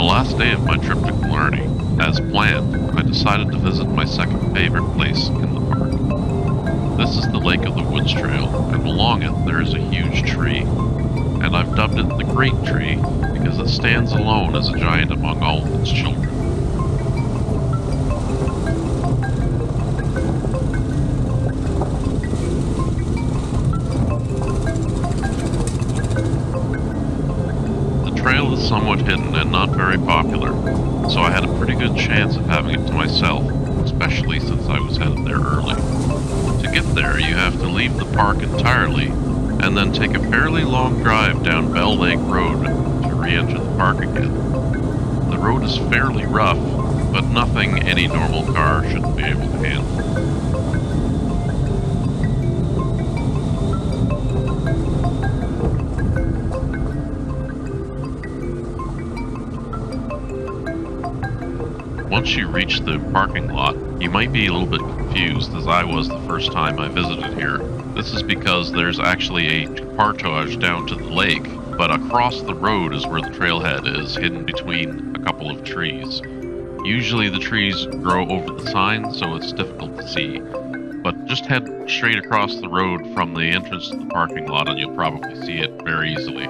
last day of my trip to Killarney, as planned, I decided to visit my second favorite place in the park. This is the Lake of the Woods Trail, and along it there is a huge tree, and I've dubbed it the Great Tree because it stands alone as a giant among all of its children. The trail is somewhat hidden and not very popular, so I had a pretty good chance of having it to myself, especially since I was headed there early. To get there, you have to leave the park entirely, and then take a fairly long drive down Bell Lake Road to re-enter the park again. The road is fairly rough, but nothing any normal car shouldn't be able to handle. Once you reach the parking lot, you might be a little bit confused, as I was the first time I visited here. This is because there's actually a portage down to the lake, but across the road is where the trailhead is, hidden between a couple of trees. Usually the trees grow over the sign, so it's difficult to see, but just head straight across the road from the entrance to the parking lot and you'll probably see it very easily.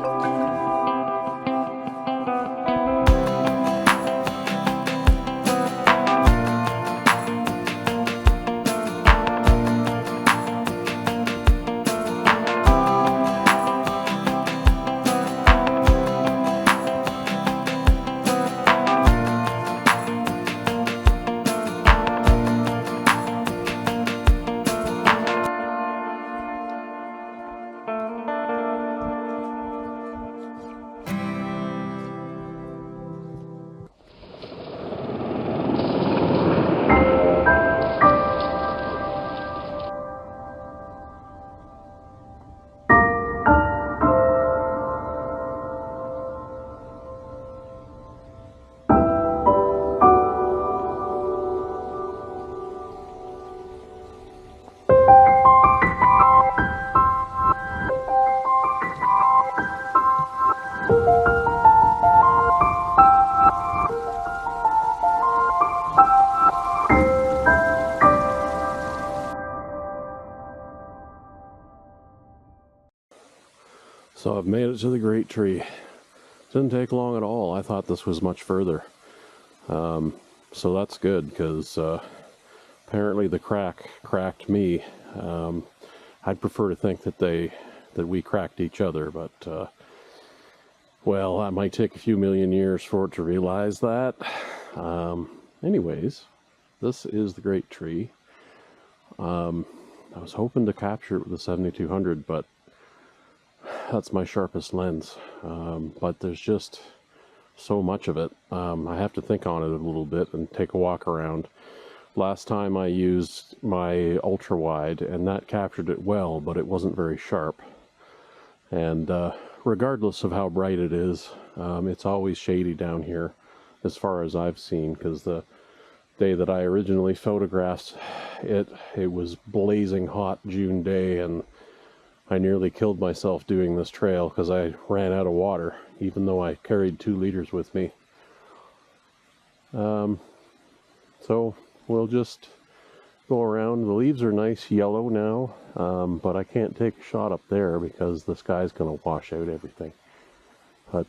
So I've made it to the Great Tree. Didn't take long at all. I thought this was much further. So that's good, because apparently the crack cracked me. I'd prefer to think that we cracked each other, but well, that might take a few million years for it to realize that. Anyways, this is the Great Tree. I was hoping to capture it with the 7200, but that's my sharpest lens. But there's just so much of it. I have to think on it a little bit and take a walk around. Last time I used my ultra wide and that captured it well, but it wasn't very sharp. And regardless of how bright it is, it's always shady down here as far as I've seen, because the day that I originally photographed it was blazing hot June day, and I nearly killed myself doing this trail because I ran out of water, even though I carried 2 liters with me. So we'll just go around. The leaves are nice yellow now, but I can't take a shot up there because the sky's going to wash out everything. But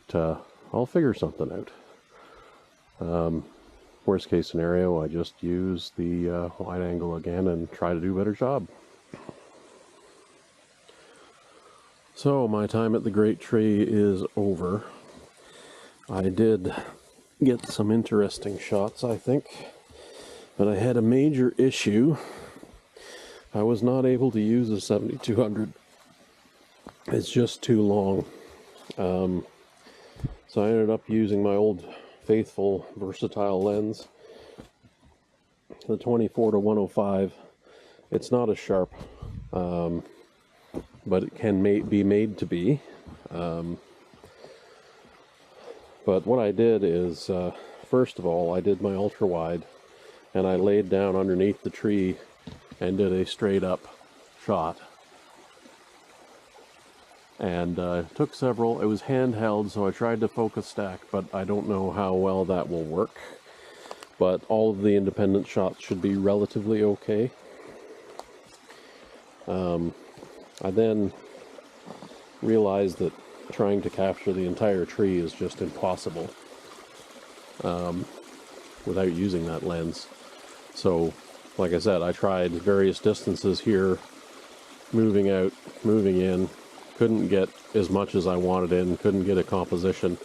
I'll figure something out. Worst case scenario, I just use the wide angle again and try to do a better job. So my time at the Great Tree is over. I did get some interesting shots, I think, but I had a major issue. I was not able to use the 7200. It's just too long. So I ended up using my old faithful versatile lens, the 24 to 105. It's not as sharp, but it can be made to be. But what I did is, first of all, I did my ultra wide, and I laid down underneath the tree and did a straight up shot. and took several. It was handheld, so I tried to focus stack, but I don't know how well that will work. But all of the independent shots should be relatively okay. I then realized that trying to capture the entire tree is just impossible without using that lens. So, like I said, I tried various distances here, moving out, moving in, couldn't get as much as I wanted in, couldn't get a composition.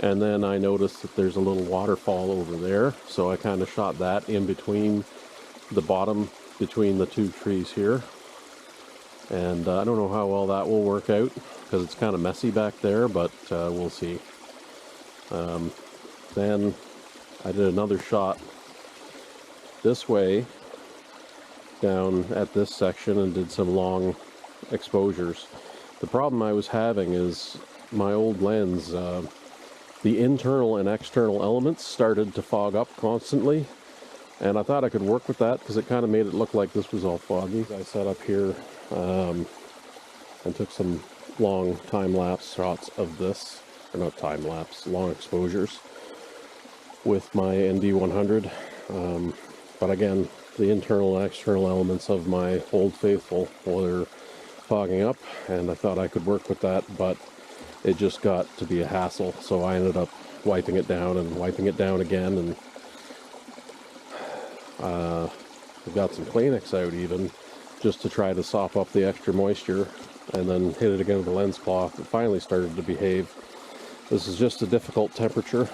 And then I noticed that there's a little waterfall over there, so I kind of shot that in between the bottom, between the two trees here. And I don't know how well that will work out, because it's kind of messy back there, but we'll see. Then I did another shot this way, down at this section, and did some long exposures. The problem I was having is my old lens, the internal and external elements started to fog up constantly, and I thought I could work with that because it kind of made it look like this was all foggy. I set up here and took some long time-lapse shots of this, or not time-lapse, long exposures with my ND100, but again, the internal and external elements of my Old Faithful were fogging up, and I thought I could work with that, but it just got to be a hassle, so I ended up wiping it down and wiping it down again, and I've got some Kleenex out even, just to try to sop up the extra moisture, and then hit it again with the lens cloth. It finally started to behave. This is just a difficult temperature.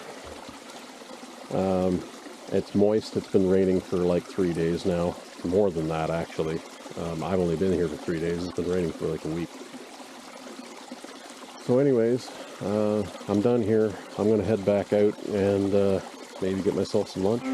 It's moist. It's been raining for like 3 days now. More than that, actually. I've only been here for 3 days. It's been raining for like a week. So anyways, I'm done here. I'm going to head back out and maybe get myself some lunch.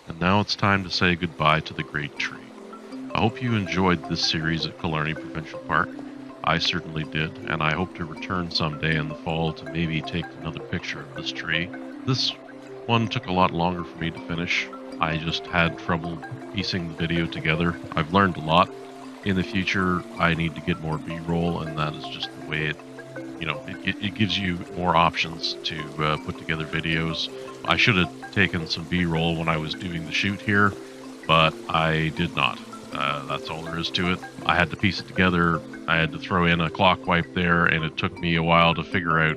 And now it's time to say goodbye to the great tree. I hope you enjoyed this series at Killarney Provincial Park. I certainly did, and I hope to return someday in the fall to maybe take another picture of this tree. This one took a lot longer for me to finish. I just had trouble piecing the video together. I've learned a lot. In the future, I need to get more B-roll, and that is just the way it gives you more options to put together videos. I should have taken some B-roll when I was doing the shoot here, but I did not. That's all there is to it. I had to piece it together. I had to throw in a clock wipe there, and it took me a while to figure out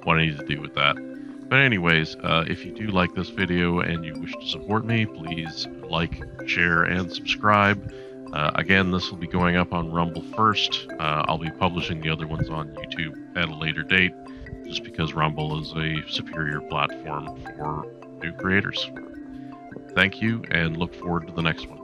what I needed to do with that. But anyways, if you do like this video and you wish to support me, please like, share, and subscribe. Again, this will be going up on Rumble first. I'll be publishing the other ones on YouTube at a later date, just because Rumble is a superior platform for new creators. Thank you, and look forward to the next one.